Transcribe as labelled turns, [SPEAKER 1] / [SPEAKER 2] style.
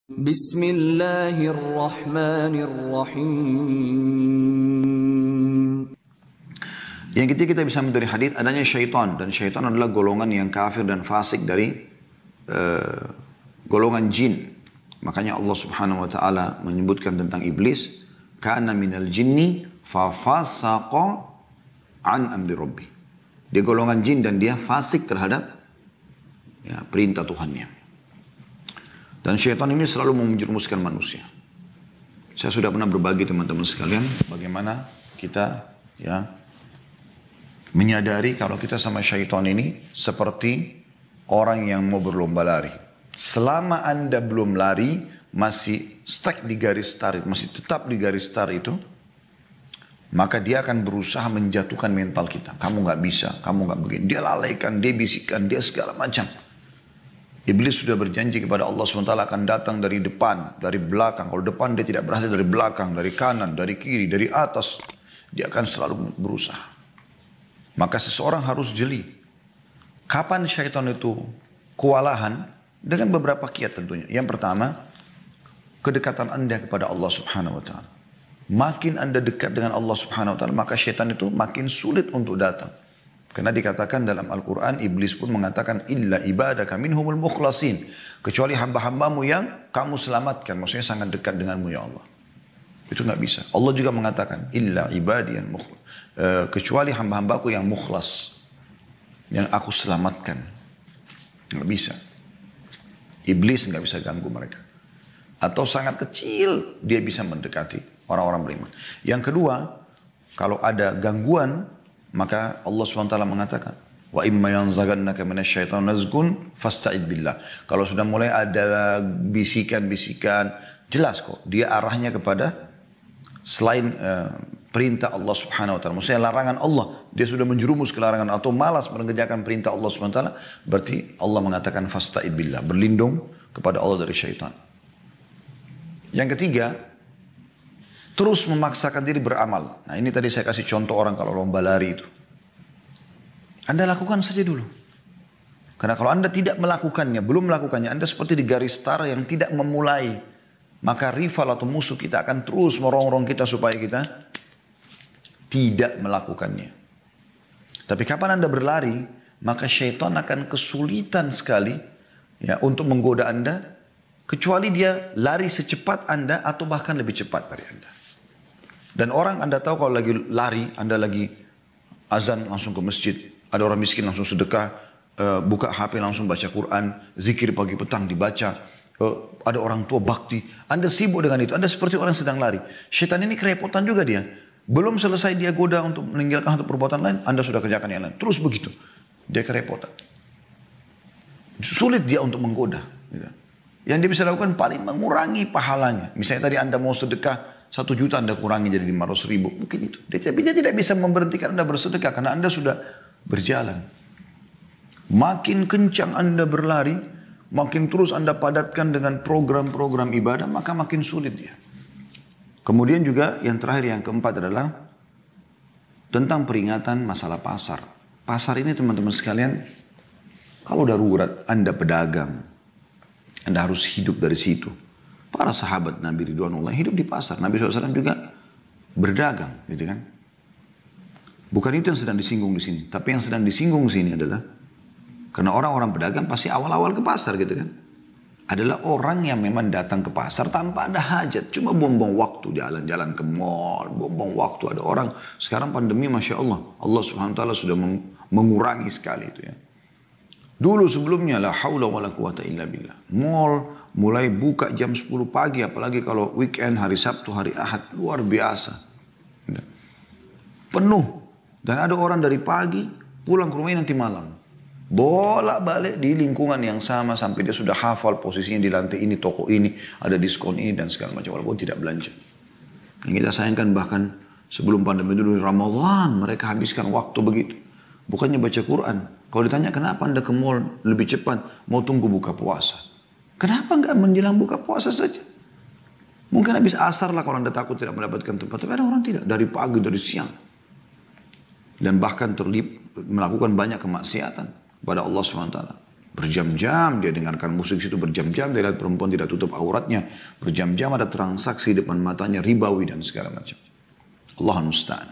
[SPEAKER 1] Bismillahirrahmanirrahim.
[SPEAKER 2] Yang ketiga kita bisa ambil dari hadis adanya syaitan, dan syaitan adalah golongan yang kafir dan fasik dari golongan jin. Makanya Allah Subhanahu wa taala menyebutkan tentang iblis, kana minal jinni fa fasaqa an amri rabbi. Dia golongan jin dan dia fasik terhadap perintah Tuhannya. Dan syaitan ini selalu menjerumuskan manusia. Saya sudah pernah berbagi teman-teman sekalian bagaimana kita menyadari kalau kita sama syaitan ini seperti orang yang mau berlomba lari. Selama Anda belum lari, masih stuck di garis start, masih tetap di garis start itu, maka dia akan berusaha menjatuhkan mental kita. Kamu nggak bisa, kamu nggak begini. Dia lalaikan, dia bisikan, dia segala macam. Iblis sudah berjanji kepada Allah SWT akan datang dari depan, dari belakang. Kalau depan dia tidak berhasil, dari belakang, dari kanan, dari kiri, dari atas. Dia akan selalu berusaha. Maka seseorang harus jeli. Kapan syaitan itu kewalahan? Dengan beberapa kiat tentunya. Yang pertama, kedekatan Anda kepada Allah Subhanahu wa taala. Makin Anda dekat dengan Allah Subhanahu wa taala, maka syaitan itu makin sulit untuk datang. Karena dikatakan dalam Al-Quran, iblis pun mengatakan, illa ibadaka minhumul mukhlasin. Kecuali hamba-hambamu yang kamu selamatkan. Maksudnya sangat dekat denganmu ya Allah. Itu nggak bisa. Allah juga mengatakan, illa ibadiyan kecuali hamba-hambaku yang mukhlas. Yang aku selamatkan. Nggak bisa. Iblis nggak bisa ganggu mereka. Atau sangat kecil dia bisa mendekati orang-orang beriman. Yang kedua, kalau ada gangguan, maka Allah SWT mengatakan, wa imma yanzaghannaka minasyaitonir nazghun fasta'id billah. Kalau sudah mulai ada bisikan-bisikan, jelas kok dia arahnya kepada selain perintah Allah Subhanahu wa taala. Maksudnya larangan Allah, dia sudah menjerumus ke larangan atau malas mengerjakan perintah Allah Subhanahu wa taala, berarti Allah mengatakan fasta'id billah, berlindung kepada Allah dari syaitan. Yang ketiga, terus memaksakan diri beramal. Nah ini tadi saya kasih contoh orang kalau lomba lari itu. Anda lakukan saja dulu. Karena kalau Anda tidak melakukannya, belum melakukannya, Anda seperti di garis start yang tidak memulai. Maka rival atau musuh kita akan terus merongrong kita supaya kita tidak melakukannya. Tapi kapan Anda berlari, maka syaitan akan kesulitan sekali untuk menggoda Anda. Kecuali dia lari secepat Anda atau bahkan lebih cepat dari Anda. Dan orang Anda tahu kalau lagi lari, Anda lagi azan langsung ke masjid. Ada orang miskin langsung sedekah, buka HP langsung baca Quran, zikir pagi petang dibaca. Ada orang tua bakti. Anda sibuk dengan itu, Anda seperti orang sedang lari. Syaitan ini kerepotan juga dia. Belum selesai dia goda untuk meninggalkan satu perbuatan lain, Anda sudah kerjakan yang lain. Terus begitu. Dia kerepotan. Sulit dia untuk menggoda. Yang dia bisa lakukan paling mengurangi pahalanya. Misalnya tadi Anda mau sedekah, 1 juta Anda kurangi jadi 500.000. Mungkin itu. Tapi dia tidak bisa memberhentikan Anda bersedekah karena Anda sudah berjalan. Makin kencang Anda berlari, makin terus Anda padatkan dengan program-program ibadah, maka makin sulit dia. Kemudian juga yang terakhir, yang keempat adalah tentang peringatan masalah pasar. Pasar ini teman-teman sekalian, kalau darurat Anda pedagang, Anda harus hidup dari situ. Para sahabat Nabi Ridwanullah hidup di pasar. Nabi SAW juga berdagang, gitu kan. Bukan itu yang sedang disinggung di sini. Tapi yang sedang disinggung di sini adalah, karena orang-orang pedagang pasti awal-awal ke pasar, gitu kan. Adalah orang yang memang datang ke pasar tanpa ada hajat. Cuma buang-buang waktu, jalan-jalan ke mall, buang-buang waktu. Ada orang, sekarang pandemi Masya Allah. Allah SWT sudah mengurangi sekali itu ya. Dulu sebelumnya, la haula wa la quwata illa billah. Mall mulai buka jam 10 pagi, apalagi kalau weekend, hari Sabtu, hari Ahad, luar biasa. Penuh. Dan ada orang dari pagi, pulang ke rumahnya nanti malam. Bolak-balik di lingkungan yang sama, sampai dia sudah hafal posisinya di lantai ini, toko ini, ada diskon ini, dan segala macam. Walaupun tidak belanja. Yang kita sayangkan bahkan sebelum pandemi dulu, Ramadan, mereka habiskan waktu begitu. Bukannya baca Quran. Kalau ditanya kenapa Anda ke mall lebih cepat, mau tunggu buka puasa. Kenapa enggak menjelang buka puasa saja? Mungkin habis asar lah kalau Anda takut tidak mendapatkan tempat. Tapi ada orang tidak. Dari pagi, dari siang. Dan bahkan melakukan banyak kemaksiatan pada Allah SWT. Berjam-jam dia dengarkan musik situ, berjam-jam dia lihat perempuan tidak tutup auratnya, berjam-jam ada transaksi depan matanya ribawi dan segala macam. Allah musta'an.